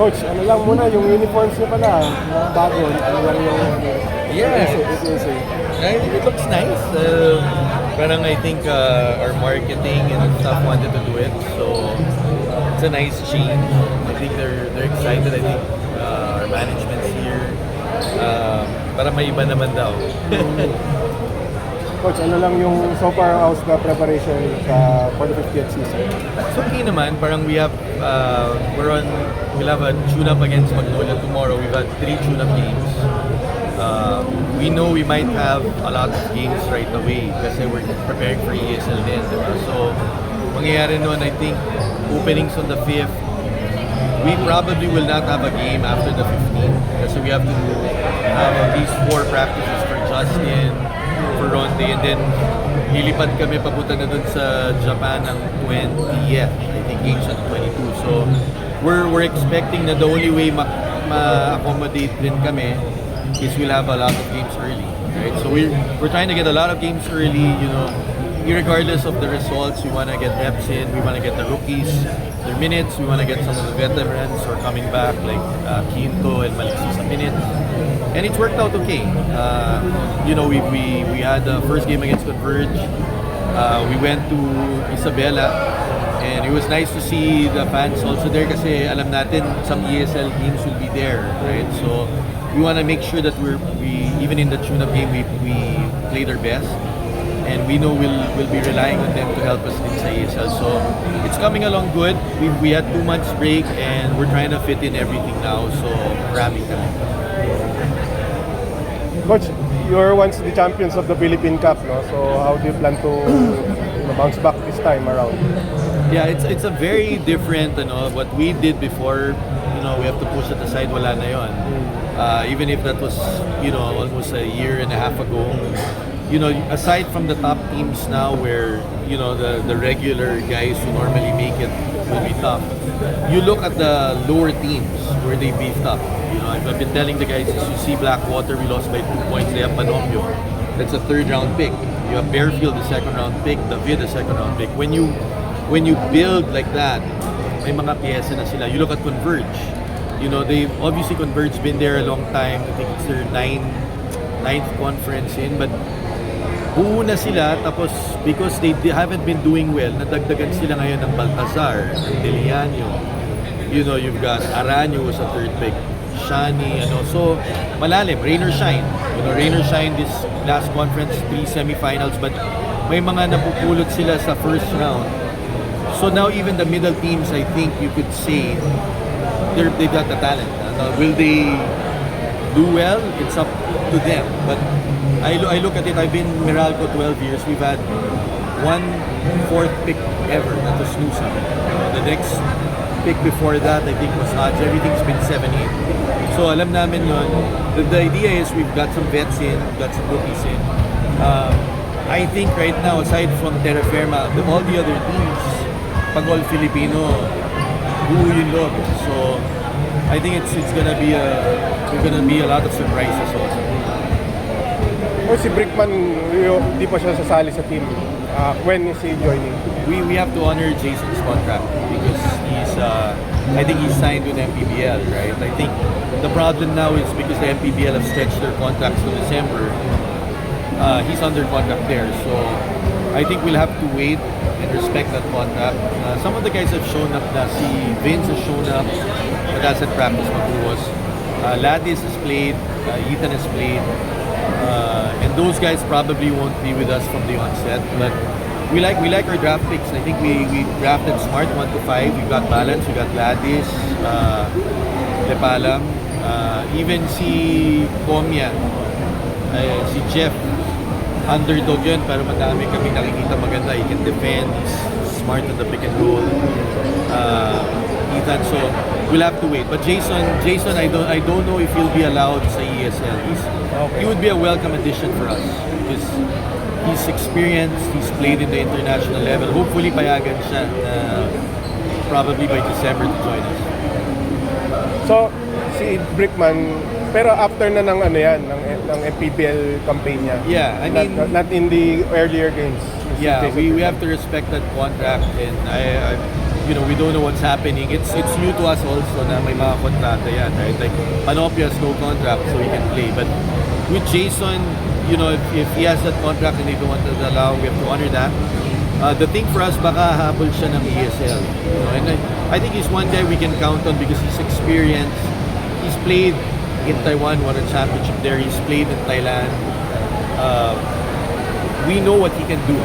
Coach, ano lang muna, yung uniforms niya pala, bago, ano lang yung Yeah, EASL. it looks nice. Parang I think our marketing and stuff wanted to do it, so it's a nice change. I think they're excited. I think our management's here. Para may iba naman daw. Coach, ano lang yung so far how's the preparation for the 50th season? It's okay naman. Parang we'll have a tune-up against Magnolia tomorrow. We've had 3 tune-up games. We know we might have a lot of games right away kasi we're preparing for EASL din, diba? So, mangyayari nun, I think, openings on the 5th, we probably will not have a game after the 15th kasi we have to have at least 4 practices for Justin, for Ronde, and then lilipad kami papunta na dun sa Japan ng 20th. I think games on the 22. So, we're expecting na the only way ma-accommodate din kami is we'll have a lot of games early, right? So we're trying to get a lot of games early, you know, regardless of the results. We want to get reps in, we want to get the rookies their minutes, we want to get some of the veterans who are coming back like Quinto and Maliksi some minutes, and it's worked out okay. You know, we had the first game against Converge. We went to Isabela, and it was nice to see the fans also there kasi alam natin some ESL games will be there, right? So we want to make sure that we even in the tune-up game we played our best, and we know we'll be relying on them to help us in sa ESL. So it's coming along good. We had 2 months break and we're trying to fit in everything now. So marami kami. Coach, you're once the champions of the Philippine Cup, no? So how do you plan to bounce back this time around? Yeah, it's a very different, you know, what we did before. You know, we have to push it aside. Wala na yon. Even if that was, you know, almost a year and a half ago. You know, aside from the top teams now, where you know the regular guys who normally make it will be tough. You look at the lower teams where they beefed up. You know, I've been telling the guys, as you see Blackwater, we lost by 2 points. They have Panomio. That's a 3rd round pick. You have Bearfield, the 2nd round pick. David, the 2nd round pick. When you build like that, may mga piyesa na sila. You look at Converge. You know, they've obviously Converge been there a long time. I think it's their 9th conference in, but buo na sila, tapos because they haven't been doing well, nadagdagan sila ngayon ng Baltazar, ng Deliano. You know, you've got Aranyo was a 3rd pick, Shani, ano. So, malalim, rain or shine. You know, rain or shine this last conference, 3 semifinals, but may mga napupulot sila sa 1st round. So now even the middle teams, I think you could say, they've got the talent. Will they do well? It's up to them. But I look at it, I've been Meralco 12 years. We've had 1 4th pick ever. That was Nusa. The next pick before that, I think, was Hodge. Everything's been 7-8. So alam namin yun. The idea is we've got some vets in, we've got some rookies in. I think right now, aside from Terra Firma, all the other teams, pag all Filipino, buo yung loob. So I think it's gonna be a lot of surprises also. O si Brickman, hindi pa siya sasali sa team. When is he joining? We have to honor Jason's contract because I think he's signed with MPBL, right? I think the problem now is because the MPBL have stretched their contracts to December. He's under contract there, so I think we'll have to wait and respect that contract. Some of the guys have shown up na. Si Vince has shown up, but hasn't practiced Mabuos. Ladis has played, Ethan has played, and those guys probably won't be with us from the onset. But we like our draft picks. I think we drafted smart 1 to 5. We got balance. We got Ladis, Lepalam, even si Pomya, si Jeff. Underdog yun, pero madami kami nakikita maganda. He can defend, he's smart at the pick and roll. Ethan, so we'll have to wait. But Jason, I don't know if he'll be allowed sa ESL. He would be a welcome addition for us because he's experienced, he's played in the international level. Hopefully payagan siya probably by December to join us. So, si Brickman, pero after na ng ano yan, ng MPBL campaign niya. Yeah, I mean, not in the earlier games. Yeah, we have to respect that contract, and we don't know what's happening. It's new to us also na may mga kontrata yan, right? Like Panoply has no contract, so he can play. But with Jason, if he has that contract and they don't want to allow, we have to honor that. The thing for us, baka habol siya ng EASL. And I think he's one guy we can count on because he's experienced. He's played in Taiwan, won a championship there. He's played in Thailand. We know what he can do,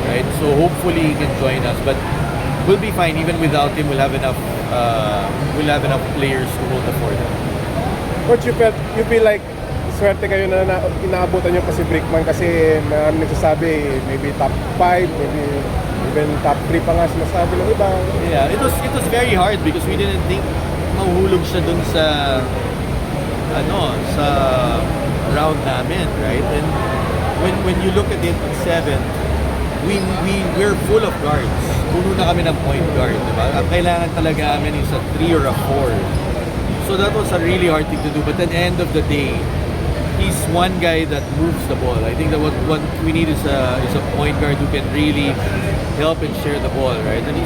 right? So hopefully he can join us. But we'll be fine even without him. We'll have enough players to hold the fort. Coach, you feel like swerte kayo na inaabutan nyo pa si Brickman kasi nagsasabi maybe top 5, maybe even top 3 pa nga sinasabi ng iba. Yeah, it was very hard because we didn't think mahuhulog siya dun sa round namin, right? And when you look at it at 7, we're full of guards. Puno na kami ng point guard, diba? Ang kailangan talaga namin is a 3 or a 4. So that was a really hard thing to do. But at the end of the day, he's one guy that moves the ball. I think that what we need is a point guard who can really help and share the ball, right? And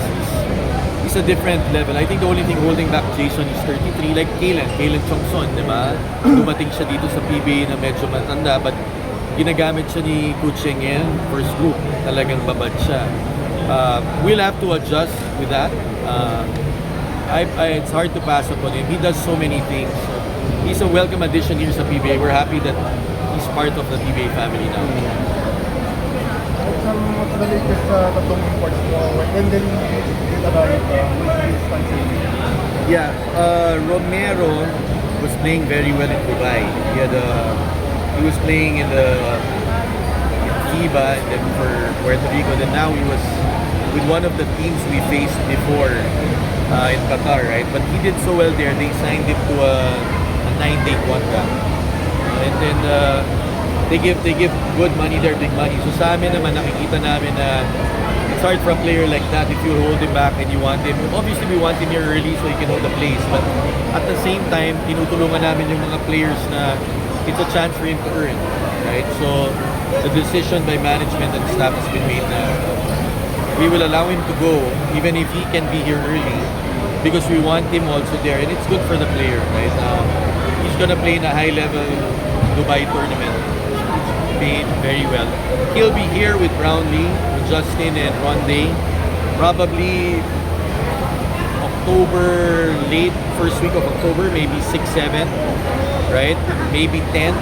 he's a different level. I think the only thing holding back Jason is 33, like Kalen Chongson, di ba? Dumating siya dito sa PBA na medyo matanda, but ginagamit siya ni Coach Cheng first group. Talagang babad siya. We'll have to adjust with that. It's hard to pass upon him. He does so many things. He's a welcome addition here sa PBA. We're happy that he's part of the PBA family now. What's the latest tatlong imports mo? When did you arrive Yeah, Romero was playing very well in Dubai. He was playing in Cuba and then for Puerto Rico. Then now he was with one of the teams we faced before in Qatar, right? But he did so well there. They signed him to a 9-day contract. And then they give good money there, big money. So sa amin naman, nakikita namin na it's hard for a player like that if you hold him back and you want him. Obviously, we want him here early so he can hold the place. But at the same time, tinutulungan namin yung mga players na it's a chance for him to earn, right? So the decision by management and staff has been made na we will allow him to go even if he can be here early because we want him also there. And it's good for the player, right? He's gonna play in a high-level Dubai tournament. Paid very well. He'll be here with Brownlee, with Justin and Ronde. Probably October, late first week of October, maybe 6, 7, right? Maybe 10.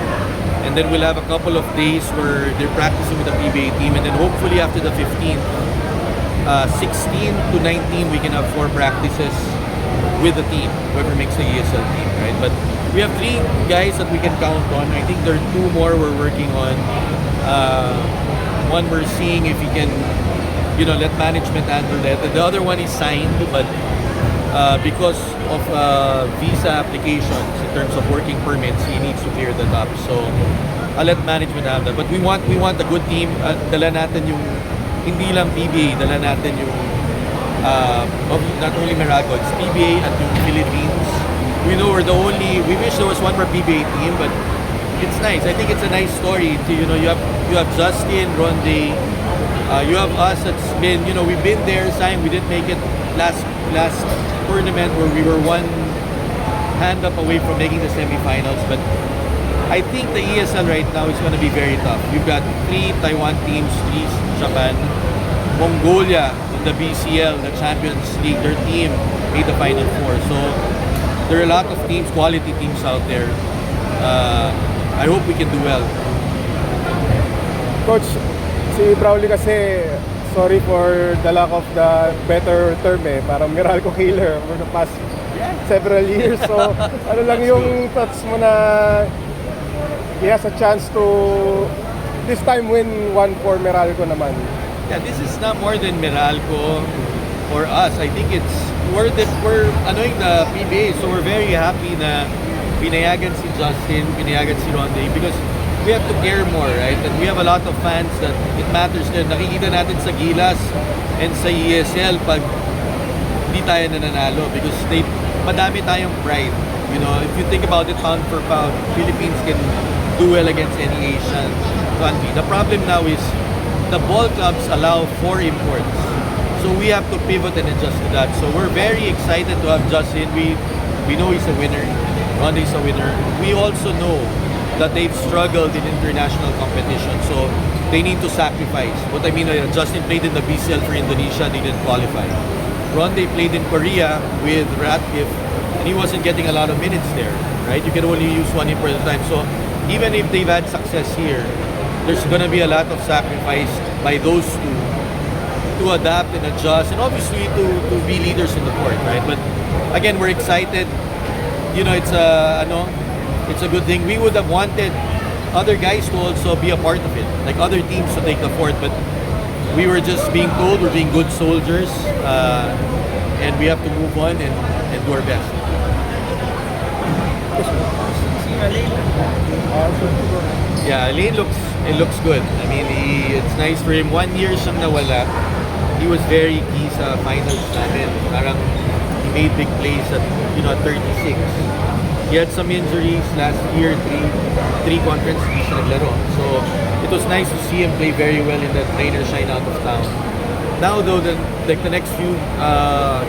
And then we'll have a couple of days where they're practicing with the PBA team. And then hopefully after the 15th, 16 to 19, we can have 4 practices with the team, whoever makes the EASL team, right? But we have 3 guys that we can count on. I think there are 2 more we're working on. One we're seeing if he can, let management handle that. The other one is signed, but because of visa applications in terms of working permits, he needs to clear that up. So I'll let management handle that. But we want a good team. Dala natin yung hindi lang PBA, dala natin yung not only Meralco, it's PBA at yung Philippines. We know we're the only. We wish there was one more PBA team, but it's nice. I think it's a nice story. You have Justin, Ronde, you have us. That's been we've been there. Saying we didn't make it last tournament where we were one hand up away from making the semifinals. But I think the ESL right now is going to be very tough. You've got 3 Taiwan teams, 3 Japan, Mongolia, the BCL, the Champions League. Their team made the Final 4. So there are a lot of teams, quality teams out there. I hope we can do well. Coach, si Brownlee kasi, sorry for the lack of the better term parang Meralco killer for the past several years. So ano lang yung thoughts mo na he has a chance to this time win 1 for Meralco naman? Yeah, this is not more than Meralco for us. I think we're anoing the PBA, so we're very happy na pinayagan si Justin, pinayagan si Ronde because we have to care more, right? And we have a lot of fans that it matters na nakikita natin sa Gilas and sa ESL pag di tayo nananalo because madami tayong pride. If you think about it pound for pound, Philippines can do well against any Asian country. The problem now is the ball clubs allow 4 imports. So So we have to pivot and adjust to that. So we're very excited to have Justin. We know he's a winner. Ronde is a winner. We also know that they've struggled in international competition. So they need to sacrifice. What I mean, Justin played in the BCL for Indonesia. They didn't qualify. Ronde played in Korea with Ratcliffe, and he wasn't getting a lot of minutes there, right? You can only use one important time. So even if they've had success here, there's gonna be a lot of sacrifice by those two to adapt and adjust, and obviously to be leaders in the court, right? But again, we're excited. You know, it's a good thing. We would have wanted other guys to also be a part of it, like other teams to take the fort, but we were just being told we're being good soldiers, and we have to move on and do our best. Yeah, Lane looks good. I mean, it's nice for him. 1 year siyang nawala. He was very key sa finals natin. Parang he made big plays at 36. He had some injuries last year, three conference hindi siya naglaro. So it was nice to see him play very well in that trainer shine out of town. Now though, the next few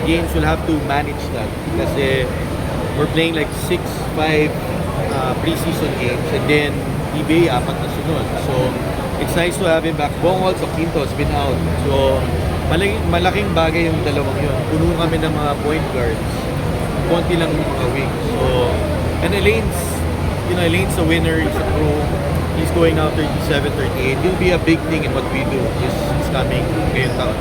games we'll have to manage that kasi we're playing like 6-5 preseason games, and then eBay 4 na sunod. So it's nice to have him back. Bongol sa Quinto has been out. So malaking bagay yung dalawang yun. Puno kami ng mga point guards. Konti lang yung mga wings. So, and Elaine's a winner. He's a pro. He's going now 37, 38. He'll be a big thing in what we do. He's coming ngayong taon.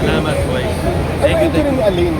Salamat, boys. Ano yung rin ni Aline?